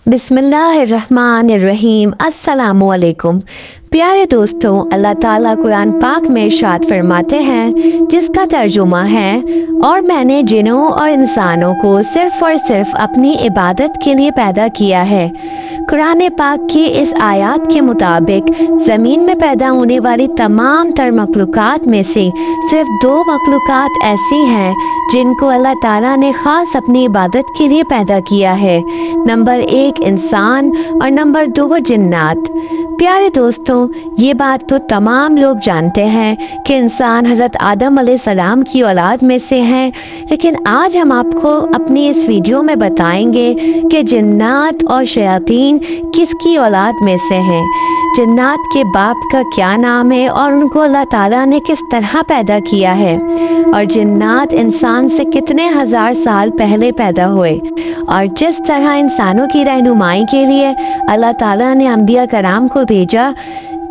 बिस्मिल्लाहिर्रहमानिर्रहीम। अस्सलामुअलैकुम। प्यारे दोस्तों, अल्लाह ताला कुरान पाक में इरशाद फरमाते हैं, जिसका तर्जुमा है, और मैंने जिन्नों और इंसानों को सिर्फ और सिर्फ अपनी इबादत के लिए पैदा किया है। कुरान पाक की इस आयत के मुताबिक ज़मीन में पैदा होने वाली तमाम तर मखलूक़ात में से सिर्फ दो मखलूक़ात ऐसी हैं जिनको अल्लाह ताला ने ख़ास अपनी इबादत के लिए पैदा किया है। नंबर 1 इंसान और नंबर 2 जिन्नात। प्यारे दोस्तों, ये बात तो तमाम लोग जानते हैं कि इंसान हज़रत आदम अलैहिस्सलाम की औलाद में से हैं, लेकिन आज हम आपको अपनी इस वीडियो में बताएंगे कि जिन्नात और शयातीन किसकी औलाद में से हैं, जिन्नात के बाप का क्या नाम है और उनको अल्लाह ताला ने किस तरह पैदा किया है, और जिन्नात इंसान से कितने हजार साल पहले पैदा हुए, और जिस तरह इंसानों की रहनुमाई के लिए अल्लाह ताला ने अंबिया कराम को भेजा,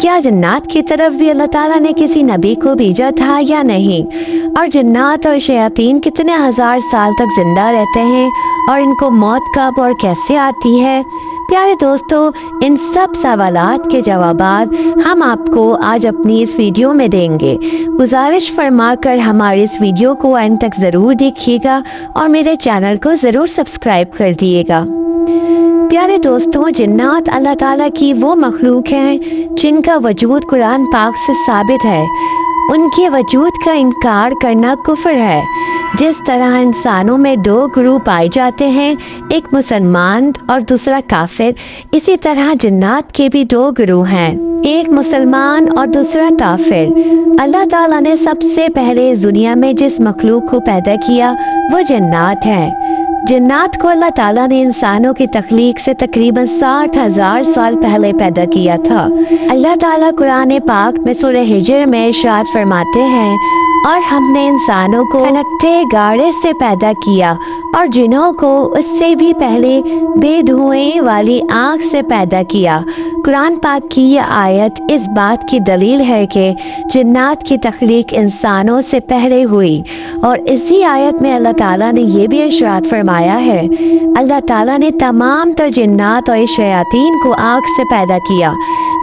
क्या जिन्नात की तरफ भी अल्लाह ताला ने किसी नबी को भेजा था या नहीं, और जिन्नात और शयातीन कितने हजार साल तक जिंदा रहते हैं और इनको मौत कब और कैसे आती है। प्यारे दोस्तों, इन सब सवालात के जवाबात हम आपको आज अपनी इस वीडियो में देंगे। गुजारिश फरमाकर हमारे इस वीडियो को एंड तक ज़रूर देखिएगा और मेरे चैनल को ज़रूर सब्सक्राइब कर दिएगा। प्यारे दोस्तों, जिन्नात अल्लाह ताला की वो मखलूक हैं जिनका वजूद कुरान पाक से साबित है। उनके वजूद का इनकार करना कुफ्र है। जिस तरह इंसानों में दो गुरूह पाए जाते हैं, एक मुसलमान और दूसरा काफिर, इसी तरह जिन्नात के भी दो गुरूह हैं, एक मुसलमान और दूसरा काफिर। अल्लाह ताला ने सबसे पहले इस दुनिया में जिस मखलूक को पैदा किया वो जिन्नात है। जिन्नात को अल्लाह ताला ने इंसानों की तख्लीक से तकरीबन 60,000 साल पहले पैदा किया था। अल्लाह ताला कुरान पाक में सूरह हिज्र में इरशाद फरमाते हैं, और हमने इंसानों को खनकते गाड़े से पैदा किया और जिन्हों को उससे भी पहले बेधुएं वाली आँख से पैदा किया। कुरान पाक की यह आयत इस बात की दलील है कि जिन्नात की तख्लीक इंसानों से पहले हुई, और इसी आयत में अल्लाह ताला ने यह भी इरशाद फरमाया है, अल्लाह ताला ने तमाम तर जिन्नात और शयातीन को आँख से पैदा किया।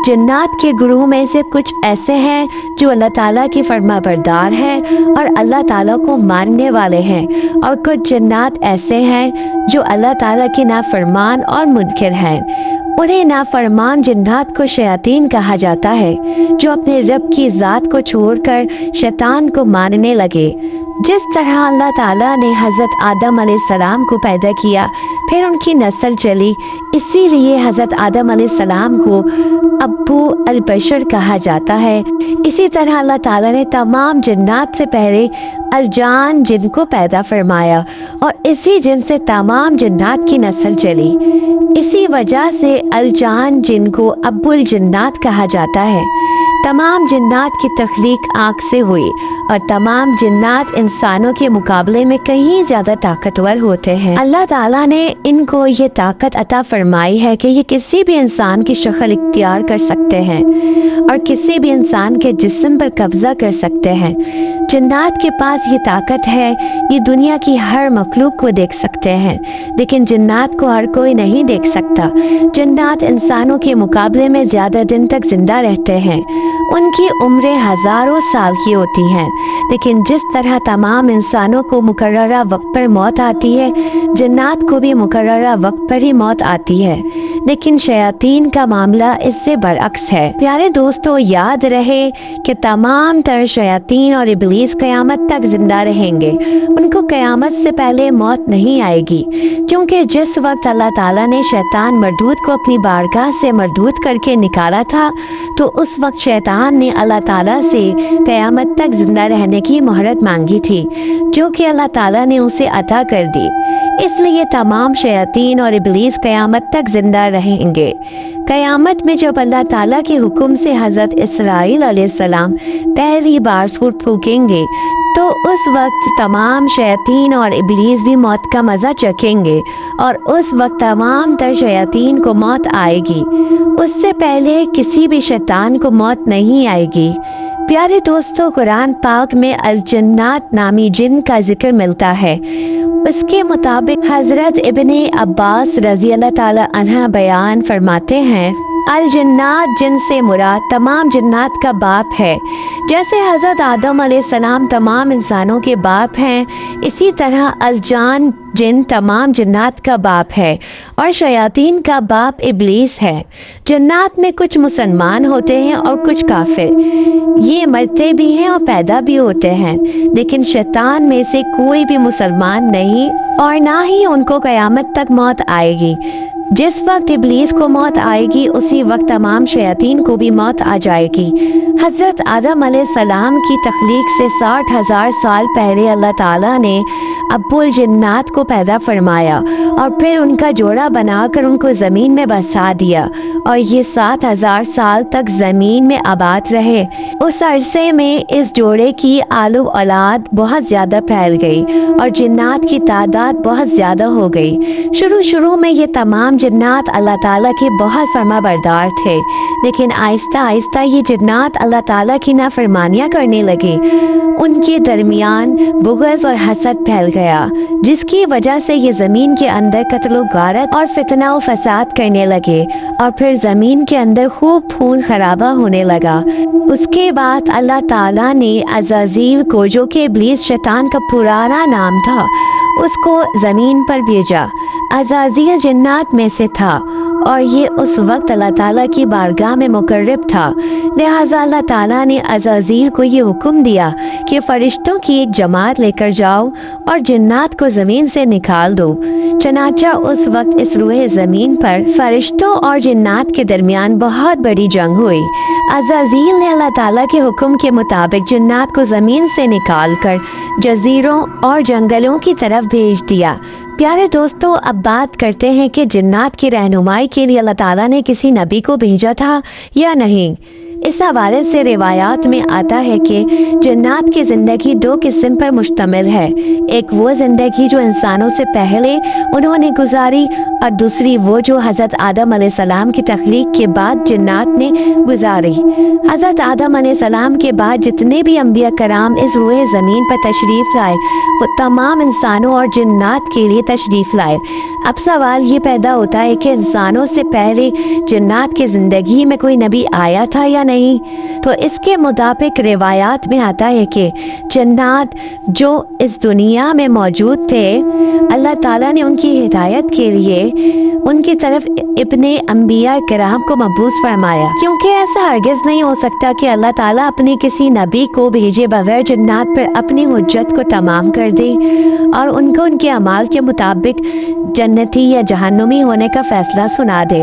जिन्नात के गुरूह में से कुछ ऐसे हैं जो अल्लाह ताला की फरमाबरदार हैं और अल्लाह ताला को मानने वाले हैं, और कुछ जिन्नात ऐसे हैं जो अल्लाह ताला की नाफरमान और मुनकिर हैं। उन्हें नाफरमान जिन्नात को शयातीन कहा जाता है, जो अपने रब की ज़ात को छोड़कर शैतान को मानने लगे। जिस तरह अल्लाह ताला ने हज़रत आदम अलैहिस्सलाम को पैदा किया, फिर उनकी नस्ल चली, इसीलिए हज़रत आदम अलैहिस्सलाम को अब्बू अल बशर कहा जाता है। इसी तरह अल्लाह ताला ने तमाम जिन्नात से पहले अल जान जिन को पैदा फरमाया, और इसी जिन से तमाम जिन्नात की नस्ल चली। इसी वजह से अल जान जिन को अब्बुल जिन्नात कहा जाता है। तमाम जिन्नात की तख्लीक आँख से हुई, और तमाम जिन्नात इंसानों के मुकाबले में कहीं ज़्यादा ताकतवर होते हैं। अल्लाह ताला ने इनको ये ताकत अता फरमाई है कि ये किसी भी इंसान की शक्ल इख्तियार कर सकते हैं और किसी भी इंसान के जिस्म पर कब्जा कर सकते हैं। जिन्नात के पास ये ताकत है, ये दुनिया की हर मखलूक को देख सकते हैं, लेकिन जिन्नात को हर कोई नहीं देख सकता। जिन्नात इंसानों के मुकाबले में ज़्यादा दिन तक जिंदा रहते हैं। उनकी उम्रें हज़ारों साल की होती हैं, लेकिन जिस तरह तमाम इंसानों को मुकर्ररा वक्त पर मौत आती है, जिन्नात को भी मुकर्ररा वक्त पर ही मौत आती है। लेकिन शयातीन का मामला इससे बरअक्स है। प्यारे दोस्तों, याद रहे कि तमाम तर शयातीन और इब्लीस क़यामत तक जिंदा रहेंगे। उनको क़यामत से पहले मौत नहीं आएगी, क्योंकि जिस वक्त अल्लाह ताला ने शैतान मरदूद को अपनी बारगाह से मरदूद करके निकाला था, तो उस वक्त शैतान ने अल्लाह ताला से क़यामत तक जिंदा रहने की मोहरत मांगी थी, जो कि अल्लाह ताला ने उसे अता कर दी। इसलिए तमाम शयातीन और इब्लीस क़यामत तक जिंदा रहेंगे। क़यामत में जब अल्लाह ताला के हुक्म से हज़रत इसराइल अलैहिस्सलाम पहली बार सूर फूकेंगे, तो उस वक्त तमाम शयातीन और इब्लीस भी मौत का मज़ा चखेंगे, और उस वक्त तमाम तर शयातीन को मौत आएगी। उससे पहले किसी भी शैतान को मौत नहीं आएगी। प्यारे दोस्तों, कुरान पाक में अल जन्नात नामी जिन का जिक्र मिलता है। उसके मुताबिक हजरत इब्ने अब्बास रजी अल्लाह ताला अन्हा बयान फरमाते हैं, अल जन्नात जिन से मुराद तमाम जन्नात का बाप है। जैसे हजरत आदम अलैहिस्सलाम तमाम इंसानों के बाप हैं, इसी तरह अल जान जिन तमाम जन्नात का बाप है और शयातीन का बाप इब्लीस है। जन्नात में कुछ मुसलमान होते हैं और कुछ काफिर। ये मरते भी हैं और पैदा भी होते हैं, लेकिन शैतान में से कोई भी मुसलमान नहीं और ना ही उनको क़यामत तक मौत आएगी। जिस वक्त इब्लीस को मौत आएगी उसी वक्त तमाम शयातीन को भी मौत आ जाएगी। हज़रत आदम अलैहिस्सलाम की तख्लीक से 60,000 साल पहले अल्लाह ताला ने अब्बुल जन्नात को पैदा फरमाया और फिर उनका जोड़ा बनाकर उनको ज़मीन में बसा दिया और ये 7,000 साल तक ज़मीन में आबाद रहे। उस अरसे में इस जोड़े की आलू औलाद बहुत ज़्यादा फैल गई और जन्नात की तादाद बहुत ज़्यादा हो गई। शुरू में ये तमाम जन्नात अल्लाह ताला के बहुत फरमाबरदार थे, लेकिन आहिस्ता आहिस्ता ये जन्नात अल्लाह ताला की नाफरमानियाँ करने लगे। उनके दरमियान बुग़्ज़ और हसद फैल गया, जिसकी वजह से ये ज़मीन के अंदर कत्ल गारत और फितना और फसाद करने लगे और फिर ज़मीन के अंदर खूब खून खराबा होने लगा। उसके बाद अल्लाह ताला ने अज़ाज़ील को, जो कि इब्लीस शैतान का पुराना नाम था, उसको ज़मीन पर भेजा। अज़ाज़ील जन्नात में से था और ये उस वक्त अल्लाह ताला की बारगाह में मुकर्रब था। लिहाजा अल्लाह ताला ने अज़ाज़ील को ये हुक्म दिया कि फ़रिश्तों की एक जमात लेकर जाओ और जन्नात को ज़मीन से निकाल दो। चनाचा उस वक्त इस रूहे ज़मीन पर फ़रिश्तों और जन्नात के दरमियान बहुत बड़ी जंग हुई। अज़ाज़ील ने अल्लाह ताला के हुक्म के मुताबिक जन्नात को ज़मीन से निकाल कर जजीरों और जंगलों की तरफ भेज दिया। प्यारे दोस्तों, अब बात करते हैं कि जन्नात की रहनुमाई के लिए अल्लाह ताला ने किसी नबी को भेजा था या नहीं। इस हवाले से रिवायात में आता है कि जन्नात की ज़िंदगी दो किस्म पर मुश्तमिल है। एक वो ज़िंदगी जो इंसानों से पहले उन्होंने गुजारी और दूसरी वो जो हज़रत आदम अलैहिस्सलाम की तख्लीक के बाद जन्नात ने गुजारी। हज़रत आदम अलैहिस्सलाम के बाद जितने भी अंबिया कराम इस रूए ज़मीन पर तशरीफ़ लाए, वो तमाम इंसानों और जन्नात के लिए तशरीफ़ लाए। अब सवाल ये पैदा होता है कि इंसानों से पहले जन्नात की ज़िंदगी में कोई नबी आया था या नहीं। तो इसके मुताबिक रिवायात में आता है कि जन्नात जो इस दुनिया में मौजूद थे, अल्लाह ताला ने उनकी हिदायत के लिए उनकी तरफ इब्ने अंबिया किराम को मबूस फरमाया, क्योंकि ऐसा हरगिज़ नहीं हो सकता कि अल्लाह ताला अपने किसी नबी को भेजे बगैर जन्नात पर अपनी हुज्जत को तमाम कर दे और उनको उनके अमाल के मुताबिक जन्नती या जहन्नुमी होने का फैसला सुना दे।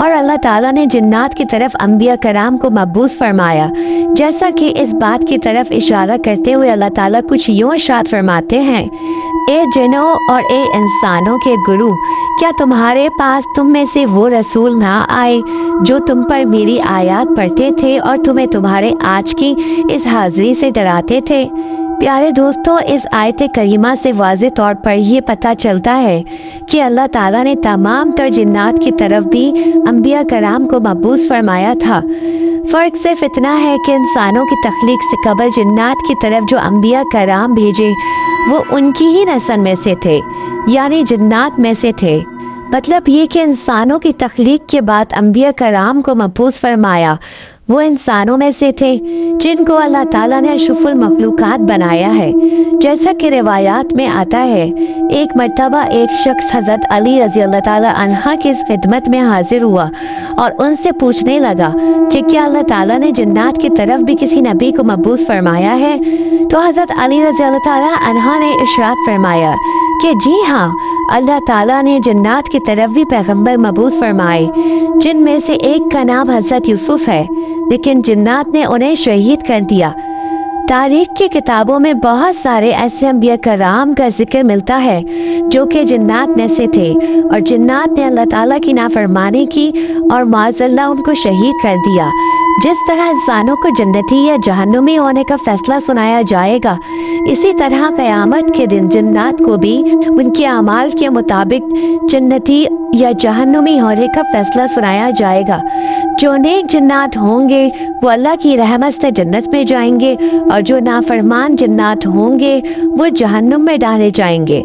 और अल्लाह ताला ने जन्नात की तरफ अंबिया कराम को मबूस फरमाया। जैसा कि इस बात की तरफ इशारा करते हुए अल्लाह ताला कुछ यूँ इरशाद फरमाते हैं, ए जिन्नों और ए इंसानों के गुरु, क्या तुम्हारे पास तुम में से वो रसूल ना आए जो तुम पर मेरी आयत पढ़ते थे और तुम्हें तुम्हारे आज की इस हाजिरी से डराते थे। प्यारे दोस्तों, इस आयत करीमा से वाज़े तौर पर यह पता चलता है कि अल्लाह ताला ने तमाम तर जिन्नात की तरफ भी अंबिया कराम को मबूस फरमाया था। फ़र्क सिर्फ इतना है कि इंसानों की तख्लीक से कबल जिन्नात की तरफ जो अंबिया कराम भेजे वो उनकी ही नस्ल में से थे, यानी जिन्नात में से थे। मतलब ये कि इंसानों की तख्लीक के बाद अंबिया कराम को मबूस फरमाया वो इंसानों में से थे जिनको अल्लाह ताला ने अशरफुल मखलूकात बनाया है। जैसा कि रिवायात में आता है, एक मर्तबा एक शख्स हज़रत अली रज़ी अल्लाह ताला अन्हा की इस खिदमत में हाजिर हुआ और उनसे पूछने लगा कि क्या अल्लाह ताला ने जन्नात की तरफ भी किसी नबी को मबूस फरमाया है। तो हज़रत अली रज़ी अल्लाह ताला अन्हा ने इरशाद फरमाया कि जी हाँ, अल्लाह ताला ने जन्नात की तरफ भी पैगंबर मबूस फरमाए, जिनमें से एक का नाम हज़रत यूसुफ है, लेकिन जिन्नात ने उन्हें शहीद कर दिया। तारीख की किताबों में बहुत सारे ऐसे अंबिया कराम का जिक्र मिलता है जो कि जिन्नात में से थे और जिन्नात ने अल्लाह ताला की नाफरमानी की और माज़अल्लाह उनको शहीद कर दिया। जिस तरह इंसानों को जन्नती या जहन्नुमी होने का फैसला सुनाया जाएगा, इसी तरह क़यामत के दिन जिन्नात को भी उनके अमाल के मुताबिक जन्नती या जहन्नुमी होने का फैसला सुनाया जाएगा। جو نیک جنات ہوں گے وہ اللہ کی رحمت سے جنت میں جائیں گے، اور جو نافرمان جنات ہوں گے وہ جہنم میں ڈالے جائیں گے۔